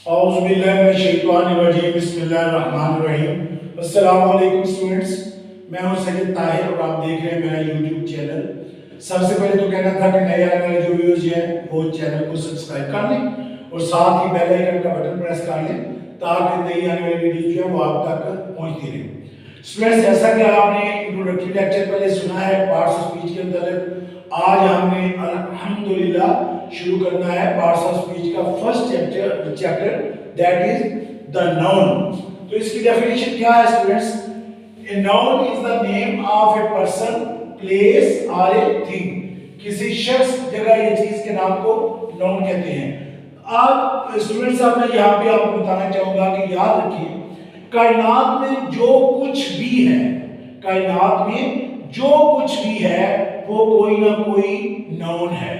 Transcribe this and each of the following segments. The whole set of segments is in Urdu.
اعوذ باللہ من الشیطان الرجیم بسم اللہ الرحمن الرحیم السلام علیکم اسٹوڈنٹس، میں ہوں سید طاہر اور آپ دیکھ رہے ہیں میرا یوٹیوب چینل۔ سب سے پہلے تو کہنا تھا کہ نئے آنے والے جو ویڈیوز ہیں وہ چینل کو سبسکرائب کر لیں اور ساتھ ہی بیل آئیکن کا بٹن پریس کر لیں تاکہ نئی آنے والی ویڈیوز جو ہیں وہ آپ تک پہنچتی رہیں۔ اسٹوڈنٹس، جیسا کہ آپ نے انٹروڈکٹری لیکچر پہلے سنا ہے پارٹس آف اسپیچ کے متعلق، آج ہم نے الحمدللہ شروع کرنا ہے پارٹس آف اسپیچ کا first chapter that is the noun۔ تو اس کی ڈیفینیشن کیا ہے students? A noun is the name of a person, place or a thing۔ کسی شخص، جگہ یا چیز کے نام کو noun کہتے ہیں۔ آپ اسٹوڈنٹس صاحب میں یہاں پہ آپ کو بتانا چاہوں گا کہ یاد رکھیں کائنات میں جو کچھ بھی ہے، کائنات میں جو کچھ بھی ہے وہ کوئی نہ کوئی نون ہے،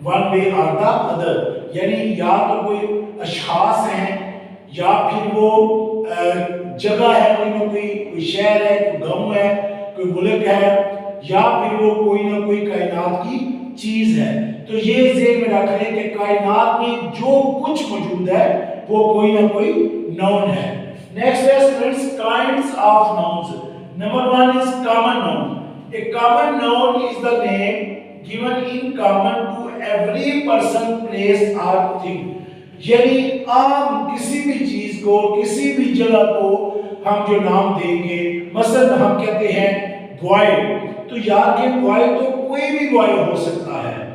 ون وے اور دا ادر۔ یعنی یا تو کوئی اشخاص ہیں یا پھر وہ جگہ ہے، کوئی نہ کوئی شہر ہے، کوئی گاؤں ہے، کوئی ملک ہے، یا پھر وہ کوئی نہ کوئی کائنات کی چیز ہے۔ تو یہ ذہن میں رکھ لیں کہ کائنات میں جو کچھ موجود ہے وہ کوئی نہ کوئی نون ہے۔ نیکسٹ ہے students kinds of nouns. Number 1 is common noun۔ A common noun is the name given in common to every person, place or thing۔ یعنی عام کسی بھی چیز کو، کسی بھی جگہ کو ہم جو نام دیں گے، مثلا ہم کہتے ہیں بوائے، تو یاد کہ بوائے تو کوئی بھی بوائے ہو سکتا ہے،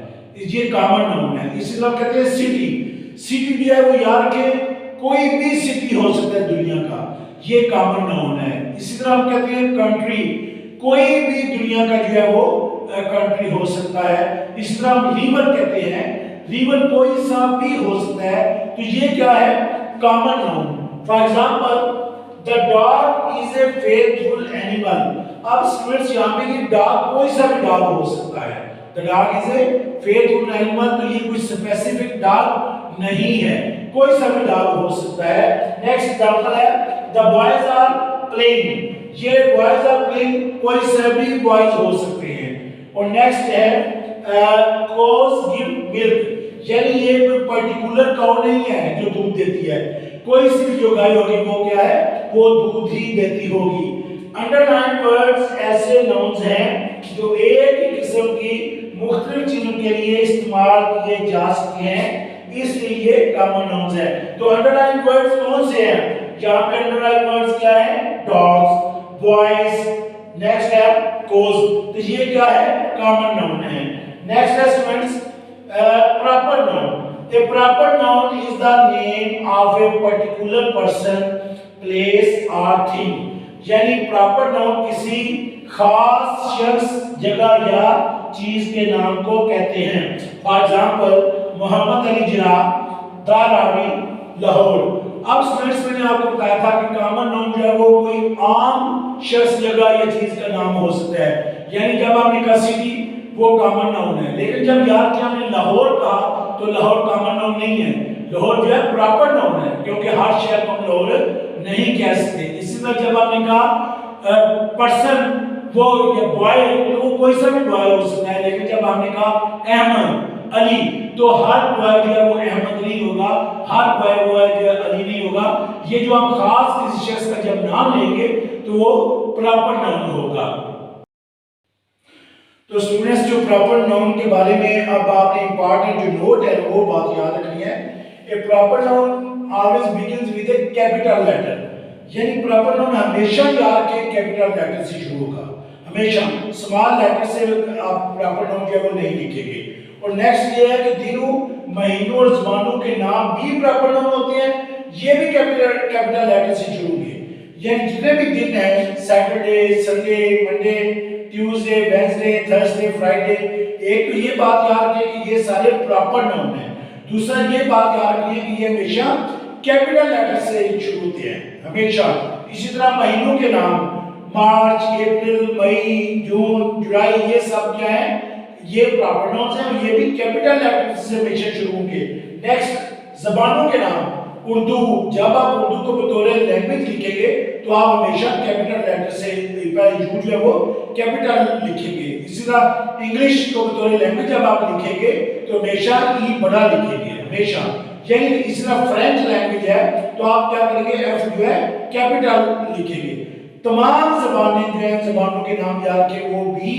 یہ کامن ناؤن ہے۔ اسی طرح کہتے ہیں سٹی، سٹی جو ہے وہ یاد رکھیں کوئی بھی سٹی ہو سکتا ہے دنیا کا، یہ کامن ناؤن ہے۔ اسی طرح ہم کہتے ہیں کنٹری، کوئی بھی دنیا کا جو ہے وہ کنٹری ہو سکتا ہے۔ اس طرح ہم ریور کہتے ہیں، ریور کوئی سا بھی ہو سکتا ہے، تو یہ کیا ہے؟ Common noun. For example the dog is a faithful animal۔ اب اسٹوڈنٹس یہاں پہ یہ ڈاگ کوئی سا بھی ڈاگ ہو سکتا ہے، the dog is a faithful animal، تو یہ کوئی اسپیسیفک ڈاگ نہیں ہے، کوئی سا بھی ڈاگ ہو سکتا ہے۔ نیکسٹ ایگزامپل ہے the boys are playing، یہ boys are playing کوئی سے بھی boys ہو سکتے ہیں۔ اور نیکسٹ ہے cows give milk، یعنی یہ کوئی پرٹیکولر کاؤ نہیں ہے جو دودھ دیتی ہے، کوئی سی بھی جو گائے ہوگی وہ کیا ہے؟ وہ دودھ ہی دیتی ہوگی۔ انڈر لائن ورڈز ایسے ناؤنز ہیں جو ایک ہی قسم کی مختلف چیزوں کے لیے استعمال کیے جا سکتے ہیں، اس لیے یہ کامن ناؤنز ہیں۔ تو انڈر لائن ورڈز کون سے ہیں؟ یہاں پہ انڈر لائن ورڈز کیا ہیں؟ ڈاگز، بوائز، نیکسٹ ہے کوز، تو یہ کیا ہے؟ کامن ناؤن ہے۔ نیکسٹ ہے students proper noun۔ A proper noun is the name of a particular person, place or thing۔ یعنی proper noun کسی خاص شخص، جگہ یا چیز کے نام کو کہتے ہیں۔ For example محمد علی جناح، داراوی، لاہور۔ اب اسٹوڈنٹس میں نے آپ کو بتایا تھا کہ کامن ناؤن جو ہے وہ کوئی عام شخص، جگہ یا چیز کا نام ہو سکتا ہے، یعنی جب آپ نے کہا سٹی وہ کامن ناؤن ہے، لیکن جب یاد کیا ہم نے لاہور کہا تو لاہور کامن ناؤن نہیں ہے، لاہور جو ہے پراپر ناؤن ہے، کیونکہ ہر شہر کو ہم لاہور نہیں کہہ سکتے۔ اسی طرح جب آپ نے کہا پرسن وہ یا بوائے، تو وہ کوئی سا بھی بوائے ہو سکتا ہے، لیکن جب آپ نے کہا احمد علی تو ہر بوائے جو ہے وہ احمد نہیں ہوگا، ہر بوائے وہ جو ہے علی نہیں ہوگا۔ یہ جو ہم خاص کسی شخص کا جب نام لیں گے تو وہ پراپر ناؤن ہوگا۔ تو اسٹوڈنٹس جو پراپر ناؤن کے بارے میں اب آپ نے امپارٹنٹ جو نوٹ ہے وہ بات یاد رکھنی ہے۔ A proper noun always begins with a capital letter، یعنی پراپر ناؤن ہمیشہ یاد کے کیپٹل لیٹر سے شروع ہوگا، ہمیشہ اسمال لیٹر سے آپ پراپر ناؤن جو ہے وہ نہیں لکھیں گے۔ اور نیکسٹ یہ ہے کہ دنوں، مہینوں اور زمانوں کے نام بھی پراپر ناؤن ہوتے ہیں، یہ بھی کیپٹل لیٹر سے شروع ہوگے، یعنی جتنے بھی دن ہیں Saturday, Sunday, Monday, Tuesday, Wednesday, Thursday, Friday, ایک تو یہ بات یاد رکھیں کہ یہ سارے پراپر ناؤن ہیں، دوسرا یہ بات یاد رکھیں کہ یہ ہمیشہ کیپٹل لیٹر سے شروع ہوتے ہیں ہمیشہ۔ اسی طرح مہینوں کے نام مارچ، اپریل، مئی، جون، جولائی، یہ سب کیا ہیں؟ یہ پراپر ناؤنز ہیں، یہ بھی کیپٹل لیٹر سے ہمیشہ شروع ہوں گے۔ نیکسٹ زبانوں کے نام اردو، جب آپ اردو کو بطور لینگویج لکھیں گے تو آپ ہمیشہ کیپٹل لیٹر سے یو جو ہے وہ کیپٹل لکھیں گے۔ اسی طرح انگلش کو بطور لینگویج جب آپ لکھیں گے تو ہمیشہ ای بڑا لکھیں گے ہمیشہ۔ یعنی اس طرح فرینچ لینگویج ہے تو آپ کیا کریں گے ایف جو ہے کیپٹل لکھیں گے. تمام زبانیں جو ہیں زبانوں کے نام یاد کے وہ بھی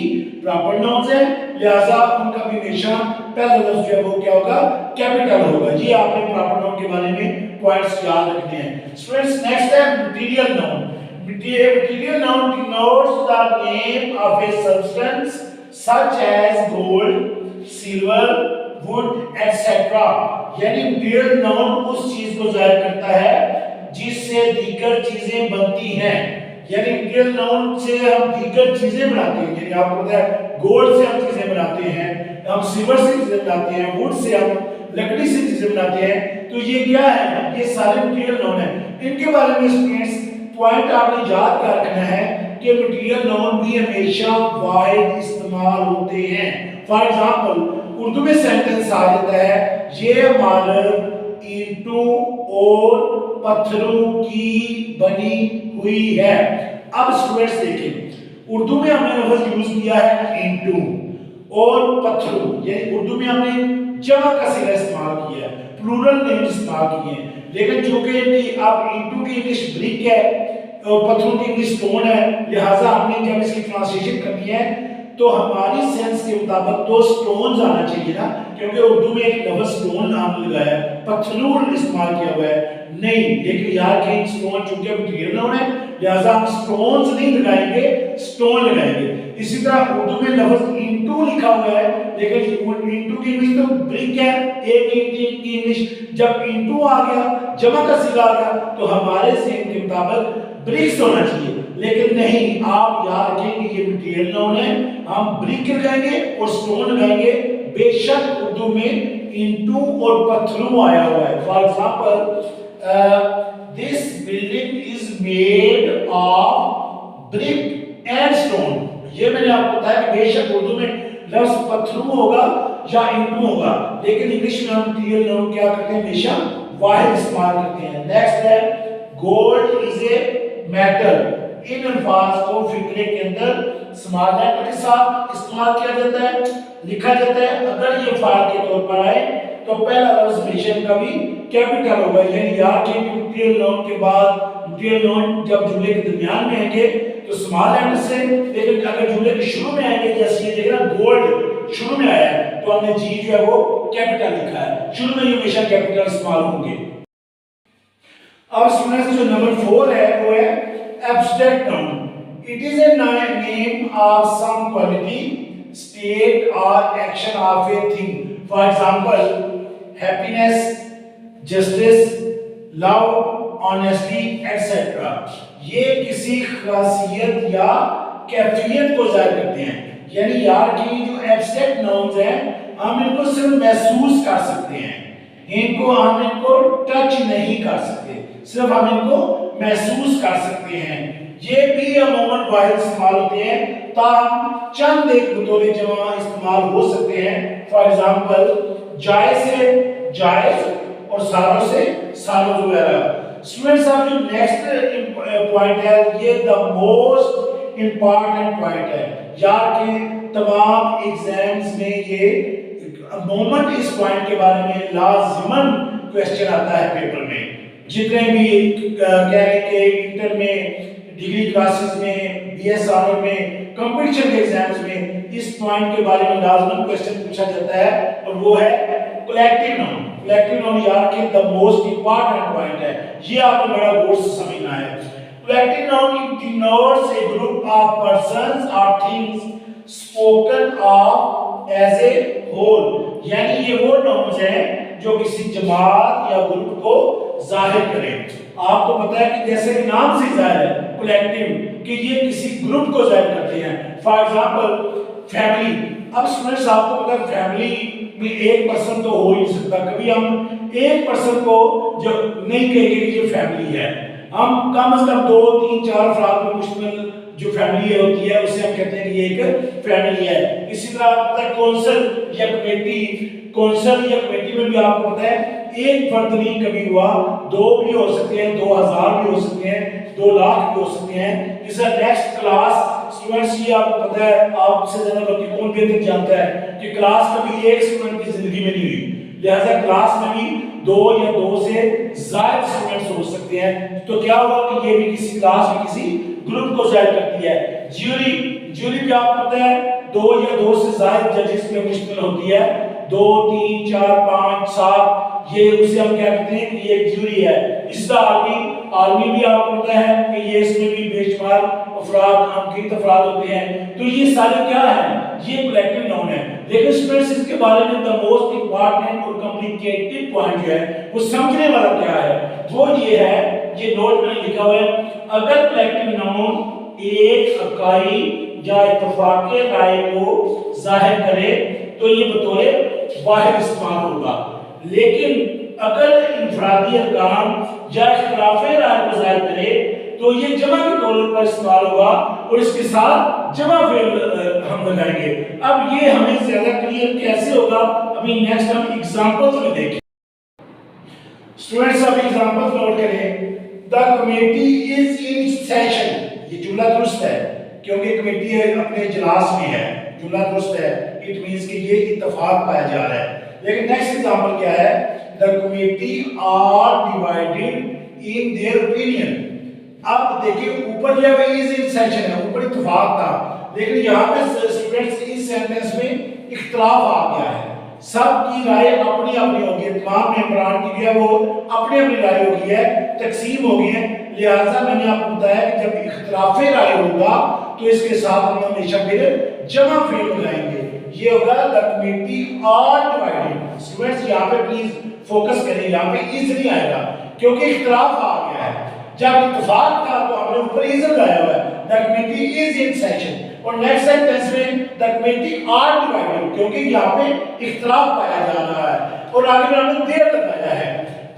پراپر ناؤنز ہیں لہذا ان کا بھی ہمیشہ پہلا لفظ جو ہے وہ کیا ہوگا کیپٹل ہوگا. یہ آپ نے پراپر ناؤن کے بارے میں پوائنٹس یاد رکھنے ہیں. اسٹوڈنٹس نیکسٹ ہے material noun. Material noun denotes the name of a substance such as gold, silver, wood, etc. یعنی material noun اس چیز کو ظاہر کرتا ہے جس سے دیگر چیزیں بنتی ہیں. یعنی material noun سے ہم دیگر چیزیں بناتے ہیں. یعنی آپ کو پتا ہے گولڈ سے ہم چیزیں بناتے ہیں, ہم سلور سے چیزیں بناتے ہیں, ووڈ سے ہم لکڑی سے چیزیں بناتے ہیں. تو یہ کیا ہے؟ یہ سارے material noun ہیں. ان کے بارے میں اسٹوڈنٹس پوائنٹ آپ نے یاد کر رکھنا ہے کہ مٹیریل ناؤن بھی ہمیشہ واحد استعمال ہوتے ہیں. فار ایگزامپل اردو میں سینٹنس آ جاتا ہے یہ عمارت اینٹوں اور پتھروں کی بنی ہوئی ہے. اب اسٹوڈنٹس دیکھیں اردو میں ہم نے لفظ یوز کیا ہے اینٹوں اور پتھروں, یعنی اردو میں ہم نے جمع کا صیغہ استعمال کیا ہے, پلورل نیم استعمال کیے ہیں. لیکن چونکہ اب اینٹوں کی انگلش بریک ہے اور پتھروں کی انگلش سٹون ہے لہٰذا ہم نے جب اس کی ٹرانسلیشن کرنی ہے تو ہماری سینس کے مطابق تو سٹونز آنا چاہیے نا, کیونکہ اردو میں ایک لفظ سٹون نام لگایا ہے, پتھرور استعمال کیا ہوا ہے نہیں. لیکن یہاں کے سٹون چونکہ مٹیریل ناؤن ہے لہٰذا ہم سٹونز نہیں لگائیں گے, سٹون لگائیں گے. اسی طرح اردو میں لفظ اینٹو لکھا ہوا ہے لیکن اینٹو کی انگلش تو بریک ہے, ایک اینٹ کی انگلش. جب اینٹو آ گیا جمع کا صیغہ آ گیا تو ہمارے ذہن کے مطابق برکس ہونا چاہیے. لیکن نہیں, آپ یاد رکھیں کہ یہ مٹیریل ناؤن ہے, ہم برک لگائیں گے اور سٹون لگائیں گے. بے شک اردو میں اینٹوں اور پتھروں آیا ہوا ہے. For example this building is made of brick and stone. یہ میں نے آپ کو بتایا کہ بے شک اردو میں لفظ پتھروں ہوگا یا اینٹوں ہوگا لیکن انگلش میں ہم مٹیریل ناؤن کیا کرتے ہیں ہمیشہ واحد استعمال کرتے ہیں. نیکسٹ ہے گولڈ از اے میٹل. ان الفاظ کو فقرے کے اندر اسمال لیٹر کے ساتھ استعمال کیا جاتا ہے, لکھا جاتا ہے. اگر یہ فعال کے طور پر آئے تو پہلا لفظ ہمیشہ کا بھی کیپٹل ہوگا. یعنی یاد رکھیں کہ مٹیریل ناؤن کے بعد مٹیریل ناؤن جب جملے کے درمیان میں آئیں گے تو اسمال لیٹر سے, لیکن اگر جملے کے شروع میں آئیں گے جیسے یہ دیکھنا گولڈ شروع میں آیا ہے تو ہم نے جی جو ہے وہ کیپٹل لکھا ہے, شروع میں یہ ہمیشہ کیپٹل استعمال ہوں گے. اب اسٹوڈنٹس جو نمبر 4 ہے وہ ہے abstract noun. It is a name of some quality, state or action of a thing. For example, happiness, justice, love, honesty, etc. یہ کسی خاصیت یا کیفیت کو ظاہر کرتے ہیں. یعنی یار کی جو ایبسٹریکٹ ناؤنز ہیں ہم ان کو صرف محسوس کر سکتے ہیں, ہم ان کو ٹچ نہیں کر سکتے, صرف ہم ان کو محسوس کر سکتے ہیں. یہ بھی عموماً واحد استعمال ہوتے ہیں تاہم چند ایک بطور جمع استعمال ہو سکتے ہیں. فار ایگزامپل جائز سے جائز اور سالوں سے سالوں وغیرہ. اسٹوڈنٹ صاحب جو نیکسٹ پوائنٹ ہے یہ دا موسٹ امپارٹنٹ پوائنٹ ہے. یاد کہ تمام ایگزامز میں یہ عموماً اس پوائنٹ کے بارے میں لازماً کویسچن آتا ہے پیپر میں. جتنے بھی کہہ رہے کہ انٹر میں, ڈگری کلاسز میں, بی ایس آنر میں, کمپٹیشن کے ایگزامز میں اس پوائنٹ کے بارے میں لازماً کویسچن پوچھا جاتا ہے اور وہ ہے کلیکٹیو ناؤن. کلیکٹیو ناؤن یاد کہ دا موسٹ امپارٹنٹ پوائنٹ ہے, یہ آپ نے بڑا غور سے سمجھنا ہے. Collective noun denotes a group of persons or things spoken of as a whole. یعنی یہ وہ ناؤنز ہیں جو کسی جماعت یا گروپ کو ظاہر کریں. آپ کو پتا ہے کہ جیسے کہ نام سے ظاہر ہے کلیکٹیو کہ یہ کسی گروپ کو ظاہر کرتے ہیں. For example family. اب اسٹوڈنٹس آپ کو پتا ہے فیملی میں ایک پرسن تو ہو ہی سکتا, کبھی ہم ایک پرسن کو جو نہیں کہیں گے کہ یہ فیملی ہے, ہم کم از کم 2 3 4 افراد پر مشتمل جو فیملی ہوتی ہے اسے ہم کہتے ہیں کہ یہ ایک فیملی ہے. اسی طرح آپ پتہ ہے کونسل یا کمیٹی میں بھی آپ کو پتہ ہے ایک فرد نہیں کبھی ہوا, 2 بھی ہو سکتے ہیں, 2000 بھی ہو سکتے ہیں, 2 لاکھ بھی ہو سکتے ہیں. اس کا نیکسٹ کلاس اسٹوڈنٹس یہ آپ کو پتہ ہے, آپ سے زیادہ بلکہ کون بہتر جانتا ہے کہ کلاس کبھی ایک اسٹوڈنٹ کی زندگی میں نہیں ہوئی, لہذا کلاس میں بھی 2 یا 2 سے زائد اسٹوڈنٹس ہو سکتے ہیں. تو کیا ہوا کہ یہ بھی کسی کلاس میں کسی گروپ کو ظاہر کرتی ہے. جیوری کیا ہوتا ہے؟ 2 یا 2 سے زائد ججز پہ مشتمل ہوتی ہے. 2 3 4 5 7 یہ اسے ہم کیا کہتے ہیں کہ یہ ایک جیوری ہے. اس کا آرمی بھی آپ کو پتا ہے کہ یہ اس میں بھی بے شمار افراد انگیت افراد ہوتے ہیں. تو یہ سارے کیا ہیں؟ یہ کلیکٹیو ناؤن ہے. لیکن اسٹوڈنٹس اس کے بارے میں دا موسٹ امپورٹنٹ اور کمپلیکیٹڈ پوائنٹ جو ہے وہ سمجھنے والا کیا ہے وہ یہ ہے، یہ نوٹ میں لکھا ہوا ہے، اگر کلیکٹیو ناؤن ایک اکائی یا اتفاق رائے کو ظاہر کرے تو یہ بطور واحد استعمال ہوگا. لیکن اگر انفرادی ارکان یا اختلاف رائے کو ظاہر کرے تو یہ جمع کے طور پر استعمال ہوگا اور اس کے ساتھ جمع فعل ہم لگائیں گے. اب یہ ہمیں زیادہ کلیئر کیسے ہوگا؟ ابھی نیکسٹ ہم ایگزامپلز میں دیکھیں. اسٹوڈنٹس اب ایگزامپلز نوٹ کریں. The committee is in session. یہ جملہ درست ہے کیونکہ کمیٹی اپنے اجلاس میں ہے. جملہ درست ہے. It means کہ یہ اتفاق پایا جا رہا ہے. لیکن نیکسٹ ایگزامپل کیا ہے؟ The committee are divided in their opinion. اب دیکھیں اوپر جو ہے is in session ہے، اوپر اتفاق تھا، لیکن یہاں پہ اسٹوڈنٹس اس سینٹنس میں اختلاف آ گیا ہے. سب کی رائے اپنی اپنی ہوگی، تمام ممبران کی جو ہے وہ اپنی اپنی رائے ہوگی ہے، تقسیم ہوگی ہے. لہٰذا میں نے آپ کو بتایا کہ جب اختلاف رائے ہوگا تو اس کے ساتھ ہم ہمیشہ پھر جمع فعل لگائیں گے. یہ ہوگا the committee are divided. Students یہاں پہ پلیز فوکس کریں، یہاں پہ از نہیں آئے گا کیونکہ اختلاف آ گیا ہے. جب اتفاق تھا تو ہم نے اوپر از لگایا ہوا ہے. the committee is in session. اور نیکسٹ سینٹنس میں the committee are divided کیونکہ یہاں پہ اختلاف پایا جا رہا ہے اور آگے میں ہم نے دیر لگایا ہے.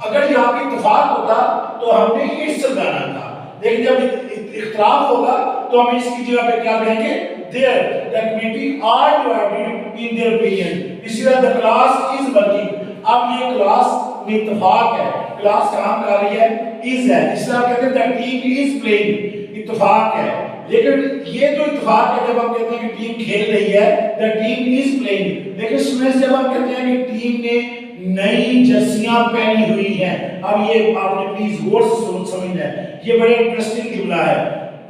اگر یہاں پہ اتفاق ہوتا تو ہم نے اٹس لگانا تھا، لیکن جب اختلاف ہوگا تو ہم اس کی جگہ پہ کیا کہیں گے؟ there. The committee are divided in their opinion. اسی طرح the class is working. اب یہ کلاس میں اتفاق ہے، کلاس کام کر رہی ہے، is ہے. اس طرح کہتے ہیں the team is playing. اتفاق ہے، لیکن یہ جو اتفاق ہے جب ہم کہتے ہیں کہ ٹیم کھیل رہی ہے the team is playing. لیکن اسٹوڈنٹس جب ہم کہتے ہیں کہ ٹیم نے نئی جرسیاں پہنی ہوئی ہیں، اب یہ آپ نے پلیز غور سے سمجھنا ہے، یہ بڑے انٹرسٹنگ جملہ ہے.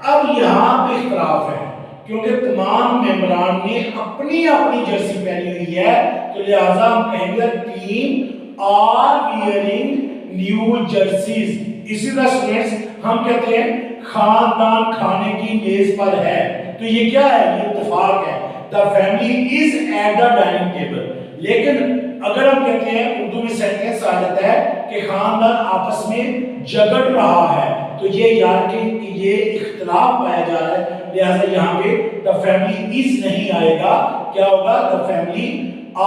اب یہاں پہ اختلاف ہے کیونکہ تمام ممبران نے اپنی اپنی جرسی پہنی ہوئی ہے، تو لہٰذا ہم کہیں گے team are wearing new jerseys. اسی طرح اسٹوڈنٹس ہم کہتے ہیں خاندان کھانے کی میز پر ہے، تو یہ کیا ہے؟ یہ اتفاق ہے. the family is at the dining table. لیکن اگر ہم کہتے ہیں اردو میں سینٹنس آ جاتا ہے کہ خاندان آپس میں جھگڑ رہا ہے، تو یہ یاد رکھیں کہ یہ اختلاف پایا جا رہا ہے. لہٰذا یہاں پہ the family is نہیں آئے گا، کیا ہوگا؟ the family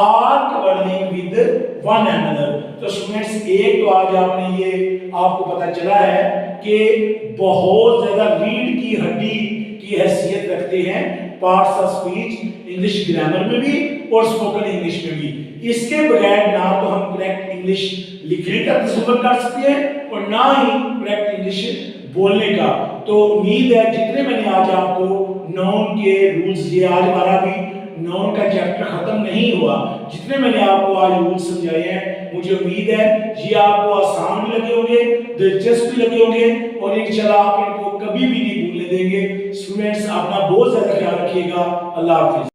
are quarreling with one another. تو اسٹوڈنٹس ایک تو آج آپ نے یہ آپ کو پتہ چلا ہے کہ بہت زیادہ ریڑھ کی ہڈی کی حیثیت رکھتے ہیں parts of speech, English grammar میں بھی اور اسپوکن انگلش میں بھی. اس کے بغیر نہ تو ہم کریکٹ انگلش لکھنے کا تصور کر سکتے ہیں اور نہ ہی کریکٹ انگلش بولنے کا. تو امید ہے جتنے میں نے آج آپ کو نون کے رولز، یہ آج ہمارا بھی نون کا چیپٹر ختم نہیں ہوا، جتنے میں نے آپ کو آج رولز سمجھائے ہیں مجھے امید ہے یہ آپ کو آسان بھی لگے ہوں گے، دلچسپ بھی لگے ہوں گے اور انشاءاللہ آپ ان کو کبھی بھی نہیں بھولنے دیں گے. اسٹوڈنٹس اپنا بہت زیادہ خیال رکھیے گا. اللہ حافظ.